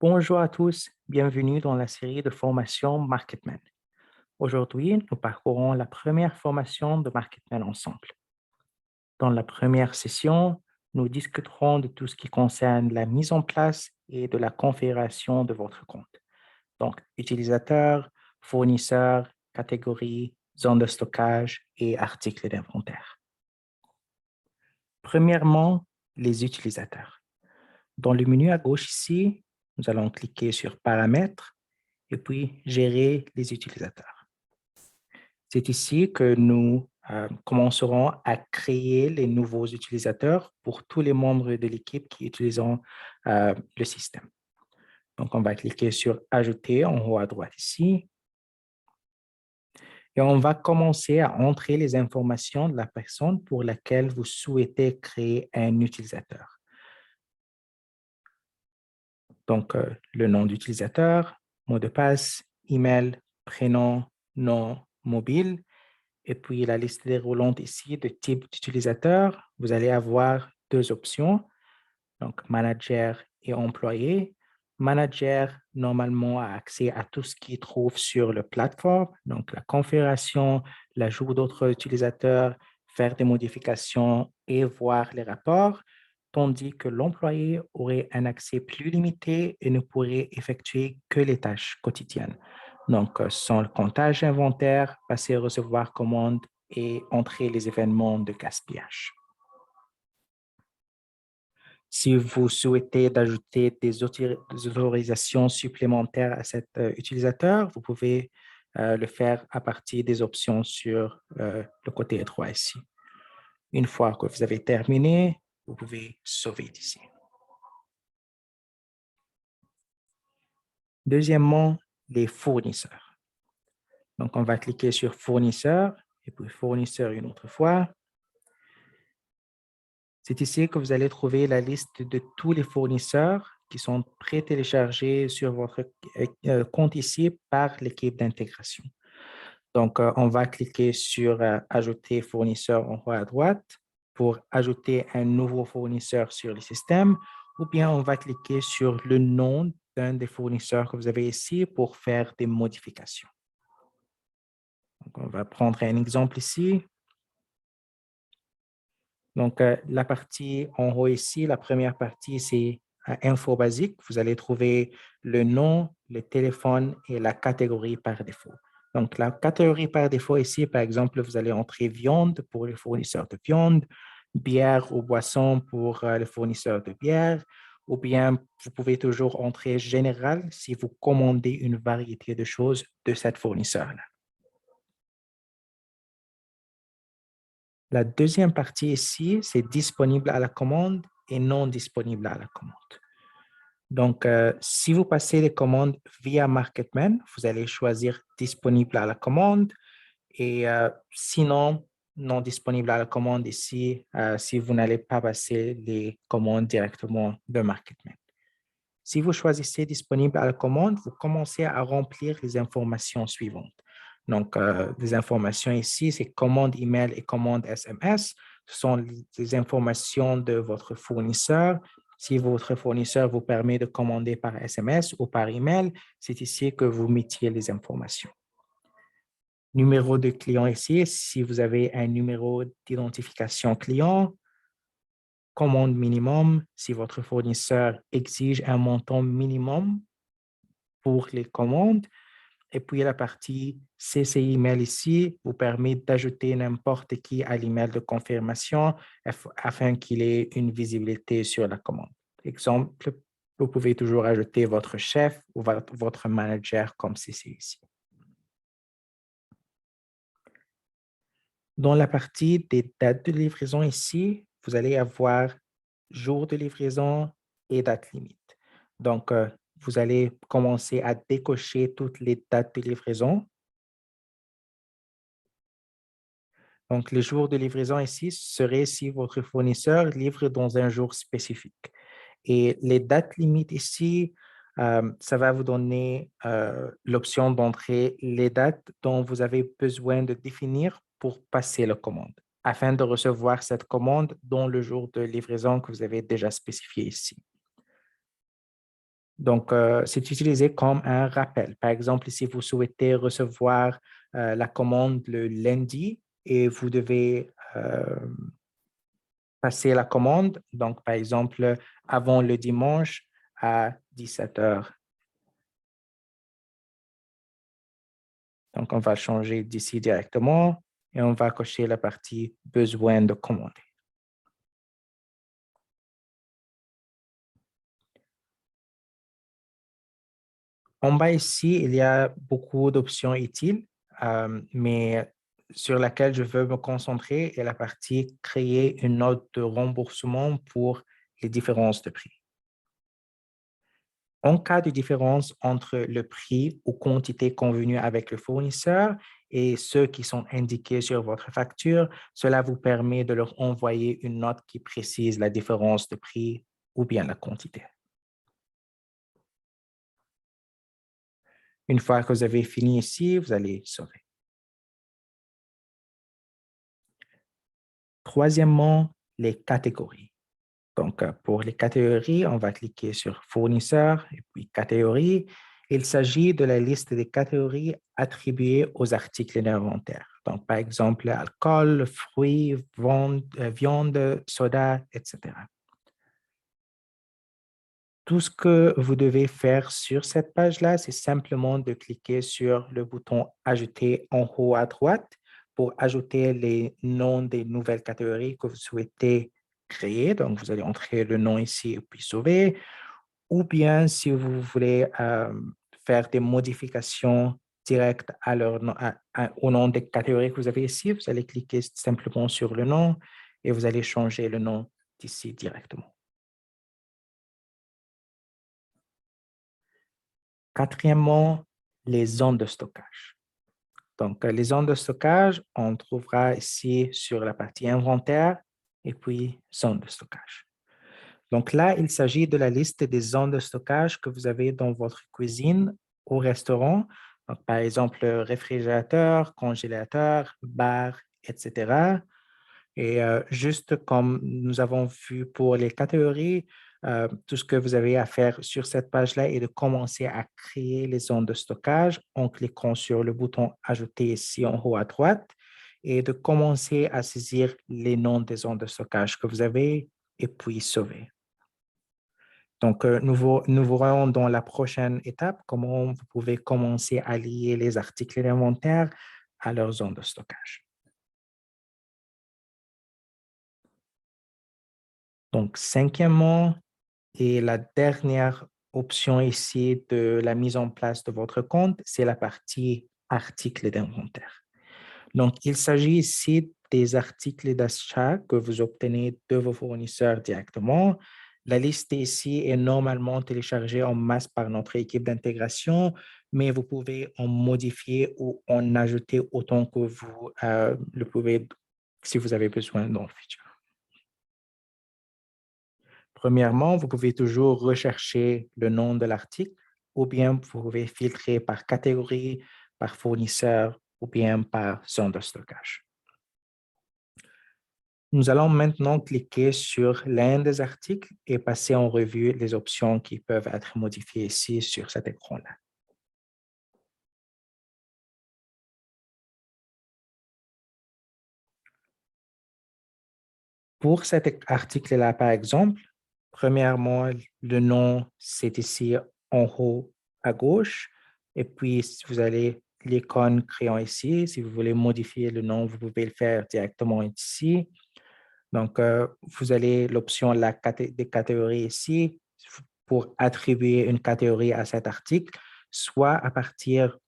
Bonjour à tous, bienvenue dans la série de formation Marketman. Aujourd'hui, nous parcourons la première formation de Marketman ensemble. Dans la première session, nous discuterons de tout ce qui concerne la mise en place et de la configuration de votre compte. Donc, utilisateur, fournisseur, catégorie, zone de stockage et articles d'inventaire. Premièrement, les utilisateurs. Dans le menu à gauche ici, nous allons cliquer sur Paramètres et puis gérer les utilisateurs. C'est ici que nous commencerons à créer les nouveaux utilisateurs pour tous les membres de l'équipe qui utilisent le système. Donc, on va cliquer sur Ajouter en haut à droite ici. Et on va commencer à entrer les informations de la personne pour laquelle vous souhaitez créer un utilisateur. Donc, le nom d'utilisateur, mot de passe, email, prénom, nom, mobile. Et puis, la liste déroulante ici de type d'utilisateur, vous allez avoir deux options, donc manager et employé. Manager, normalement, a accès à tout ce qu'il trouve sur le plateforme, donc la configuration, l'ajout d'autres utilisateurs, faire des modifications et voir les rapports, tandis que l'employé aurait un accès plus limité et ne pourrait effectuer que les tâches quotidiennes. Donc, sans le comptage inventaire, passer, recevoir commande et entrer les événements de gaspillage. Si vous souhaitez d'ajouter des autorisations supplémentaires à cet utilisateur, vous pouvez le faire à partir des options sur le côté étroit ici. Une fois que vous avez terminé, vous pouvez sauver d'ici. Deuxièmement, les fournisseurs. Donc, on va cliquer sur fournisseur et puis fournisseur une autre fois. C'est ici que vous allez trouver la liste de tous les fournisseurs qui sont pré-téléchargés sur votre compte ici par l'équipe d'intégration. Donc, on va cliquer sur Ajouter fournisseur en haut à droite pour ajouter un nouveau fournisseur sur le système, ou bien on va cliquer sur le nom d'un des fournisseurs que vous avez ici pour faire des modifications. Donc, on va prendre un exemple ici. Donc, la partie en haut ici, la première partie, c'est info basique. Vous allez trouver le nom, le téléphone et la catégorie par défaut. Donc, la catégorie par défaut ici, par exemple, vous allez entrer viande pour les fournisseurs de viande, bière ou boisson pour les fournisseurs de bière, ou bien vous pouvez toujours entrer général si vous commandez une variété de choses de cette fournisseur-là. La deuxième partie ici, c'est disponible à la commande et non disponible à la commande. Donc, si vous passez les commandes via Marketman, vous allez choisir disponible à la commande et sinon, non disponible à la commande ici si vous n'allez pas passer les commandes directement de Marketman. Si vous choisissez disponible à la commande, vous commencez à remplir les informations suivantes. Donc, les informations ici, c'est commande email et commande SMS. Ce sont les informations de votre fournisseur. Si votre fournisseur vous permet de commander par SMS ou par email, c'est ici que vous mettiez les informations. Numéro de client ici, si vous avez un numéro d'identification client, commande minimum, si votre fournisseur exige un montant minimum pour les commandes. Et puis, la partie CC email ici vous permet d'ajouter n'importe qui à l'email de confirmation afin qu'il ait une visibilité sur la commande. Exemple, vous pouvez toujours ajouter votre chef ou votre manager comme CC ici. Dans la partie des dates de livraison ici, vous allez avoir jour de livraison et date limite. Donc, vous allez commencer à décocher toutes les dates de livraison. Donc, les jours de livraison ici seraient si votre fournisseur livre dans un jour spécifique. Et les dates limites ici, ça va vous donner l'option d'entrer les dates dont vous avez besoin de définir pour passer la commande, afin de recevoir cette commande dans le jour de livraison que vous avez déjà spécifié ici. Donc, c'est utilisé comme un rappel. Par exemple, si vous souhaitez recevoir la commande le lundi et vous devez passer la commande, donc par exemple, avant le dimanche à 17 heures. Donc, on va changer d'ici directement et on va cocher la partie besoin de commander. En bas ici, il y a beaucoup d'options utiles, mais sur laquelle je veux me concentrer est la partie créer une note de remboursement pour les différences de prix. En cas de différence entre le prix ou quantité convenue avec le fournisseur et ceux qui sont indiqués sur votre facture, cela vous permet de leur envoyer une note qui précise la différence de prix ou bien la quantité. Une fois que vous avez fini ici, vous allez sauver. Troisièmement, les catégories. Donc, pour les catégories, on va cliquer sur Fournisseur et puis Catégories. Il s'agit de la liste des catégories attribuées aux articles d'inventaire. Donc, par exemple, alcool, fruits, viande, soda, etc. Tout ce que vous devez faire sur cette page-là, c'est simplement de cliquer sur le bouton Ajouter en haut à droite pour ajouter les noms des nouvelles catégories que vous souhaitez créer. Donc, vous allez entrer le nom ici et puis sauver. Ou bien, si vous voulez faire des modifications directes au nom des catégories que vous avez ici, vous allez cliquer simplement sur le nom et vous allez changer le nom d'ici directement. Quatrièmement, les zones de stockage. Donc, les zones de stockage, on trouvera ici sur la partie inventaire et puis zone de stockage. Donc là, il s'agit de la liste des zones de stockage que vous avez dans votre cuisine au restaurant. Donc, par exemple, réfrigérateur, congélateur, bar, etc. Et juste comme nous avons vu pour les catégories, tout ce que vous avez à faire sur cette page-là est de commencer à créer les zones de stockage en cliquant sur le bouton Ajouter ici en haut à droite et de commencer à saisir les noms des zones de stockage que vous avez et puis sauver. Donc, nous verrons dans la prochaine étape comment vous pouvez commencer à lier les articles d'inventaire à leur zone de stockage. Donc, cinquièmement, et la dernière option ici de la mise en place de votre compte, c'est la partie articles d'inventaire. Donc, il s'agit ici des articles d'achat que vous obtenez de vos fournisseurs directement. La liste ici est normalement téléchargée en masse par notre équipe d'intégration, mais vous pouvez en modifier ou en ajouter autant que vous le pouvez si vous avez besoin dans le futur. Premièrement, vous pouvez toujours rechercher le nom de l'article ou bien vous pouvez filtrer par catégorie, par fournisseur ou bien par zone de stockage. Nous allons maintenant cliquer sur l'un des articles et passer en revue les options qui peuvent être modifiées ici sur cet écran-là. Pour cet article-là, par exemple, premièrement, le nom, c'est ici en haut à gauche. Et puis, si vous allez l'icône crayon ici, si vous voulez modifier le nom, vous pouvez le faire directement ici. Donc, vous avez l'option des catégories ici pour attribuer une catégorie à cet article, soit à partir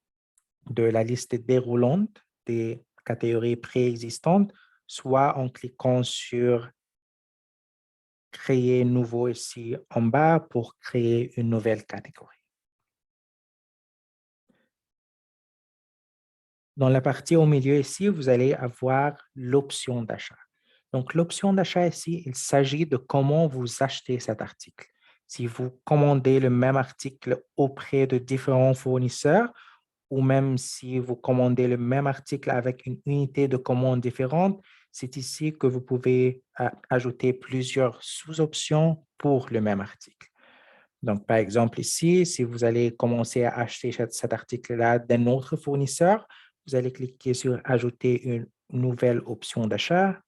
de la liste déroulante des catégories préexistantes, soit en cliquant sur créer nouveau ici en bas pour créer une nouvelle catégorie. Dans la partie au milieu ici, vous allez avoir l'option d'achat. Donc, l'option d'achat ici, il s'agit de comment vous achetez cet article. Si vous commandez le même article auprès de différents fournisseurs ou même si vous commandez le même article avec une unité de commande différente, c'est ici que vous pouvez ajouter plusieurs sous-options pour le même article. Donc, par exemple, ici, si vous allez commencer à acheter cet article-là d'un autre fournisseur, vous allez cliquer sur « Ajouter une nouvelle option d'achat ».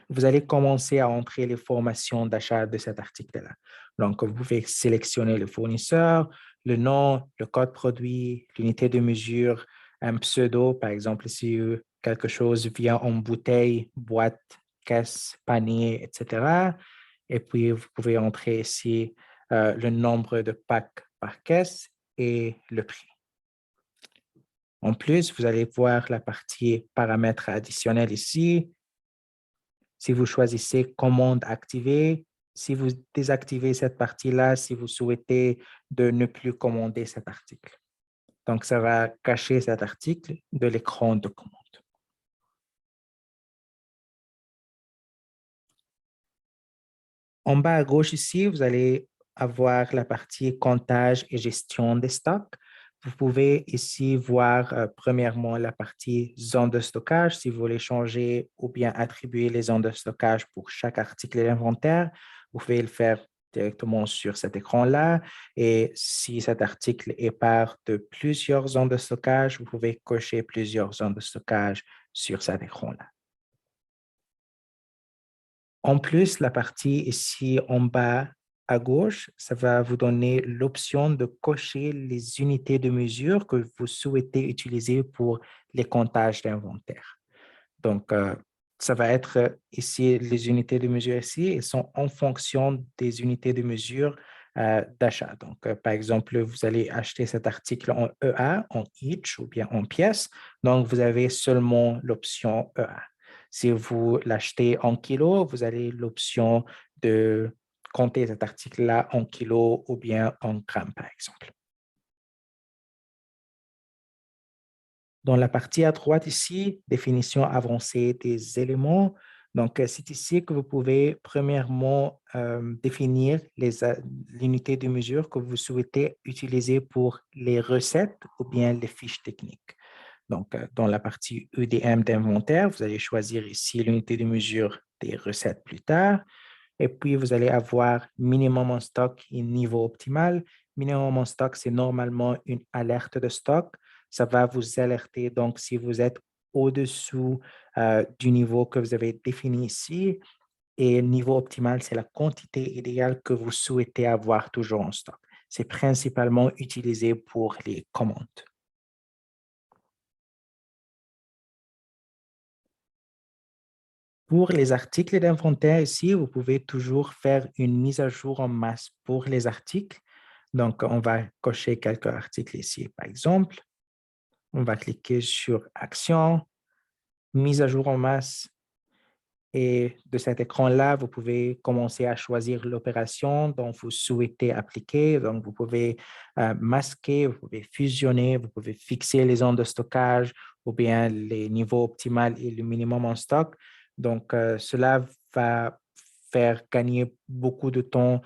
Vous allez commencer à entrer les formations d'achat de cet article-là. Donc, vous pouvez sélectionner le fournisseur, le nom, le code produit, l'unité de mesure, un pseudo, par exemple, si quelque chose vient en bouteille, boîte, caisse, panier, etc. Et puis, vous pouvez entrer ici le nombre de packs par caisse et le prix. En plus, vous allez voir la partie paramètres additionnels ici. Si vous choisissez commande activée, si vous désactivez cette partie-là, si vous souhaitez de ne plus commander cet article. Donc, ça va cacher cet article de l'écran de commande. En bas à gauche ici, vous allez avoir la partie comptage et gestion des stocks. Vous pouvez ici voir premièrement la partie zone de stockage, si vous voulez changer ou bien attribuer les zones de stockage pour chaque article d'inventaire. Vous pouvez le faire directement sur cet écran-là. Et si cet article est part de plusieurs zones de stockage, vous pouvez cocher plusieurs zones de stockage sur cet écran-là. En plus, la partie ici en bas à gauche, ça va vous donner l'option de cocher les unités de mesure que vous souhaitez utiliser pour les comptages d'inventaire. Donc, ça va être ici, les unités de mesure ici, elles sont en fonction des unités de mesure d'achat. Donc, par exemple, vous allez acheter cet article en EA, en each ou bien en pièces. Donc, vous avez seulement l'option EA. Si vous l'achetez en kilos, vous avez l'option de compter cet article-là en kilos ou bien en grammes, par exemple. Dans la partie à droite ici, définition avancée des éléments. Donc, c'est ici que vous pouvez premièrement définir l'unité de mesure que vous souhaitez utiliser pour les recettes ou bien les fiches techniques. Donc, dans la partie EDM d'inventaire, vous allez choisir ici l'unité de mesure des recettes plus tard. Et puis, vous allez avoir minimum en stock et niveau optimal. Minimum en stock, c'est normalement une alerte de stock. Ça va vous alerter, donc, si vous êtes au-dessous du niveau que vous avez défini ici. Et niveau optimal, c'est la quantité idéale que vous souhaitez avoir toujours en stock. C'est principalement utilisé pour les commandes. Pour les articles d'inventaire ici, vous pouvez toujours faire une mise à jour en masse pour les articles. Donc, on va cocher quelques articles ici, par exemple. On va cliquer sur Action, mise à jour en masse. Et de cet écran-là, vous pouvez commencer à choisir l'opération dont vous souhaitez appliquer. Donc, vous pouvez masquer, vous pouvez fusionner, vous pouvez fixer les zones de stockage ou bien les niveaux optimaux et le minimum en stock. Donc, cela va faire gagner beaucoup de temps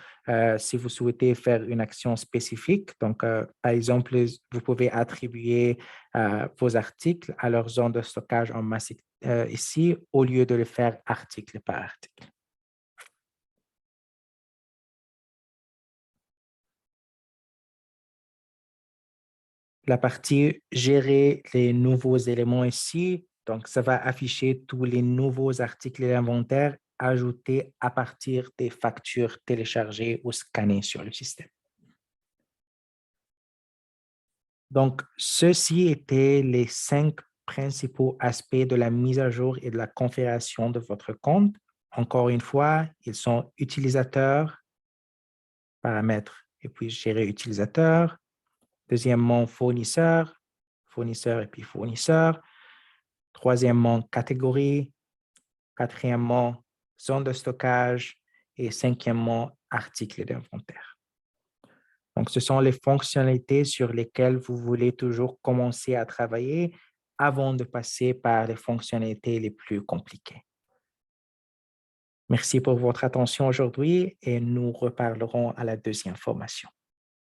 si vous souhaitez faire une action spécifique. Donc, par exemple, vous pouvez attribuer vos articles à leur zone de stockage en masse ici au lieu de le faire article par article. La partie gérer les nouveaux éléments ici, donc ça va afficher tous les nouveaux articles d'inventaire ajoutés à partir des factures téléchargées ou scannées sur le système. Donc, ceux-ci étaient les 5 principaux aspects de la mise à jour et de la configuration de votre compte. Encore une fois, ils sont utilisateurs, paramètres et puis gérer utilisateur. Deuxièmement, fournisseur, fournisseur et puis fournisseur. Troisièmement, catégorie. Quatrièmement, zone de stockage. Et cinquièmement, article d'inventaire. Donc, ce sont les fonctionnalités sur lesquelles vous voulez toujours commencer à travailler avant de passer par les fonctionnalités les plus compliquées. Merci pour votre attention aujourd'hui et nous reparlerons à la deuxième formation.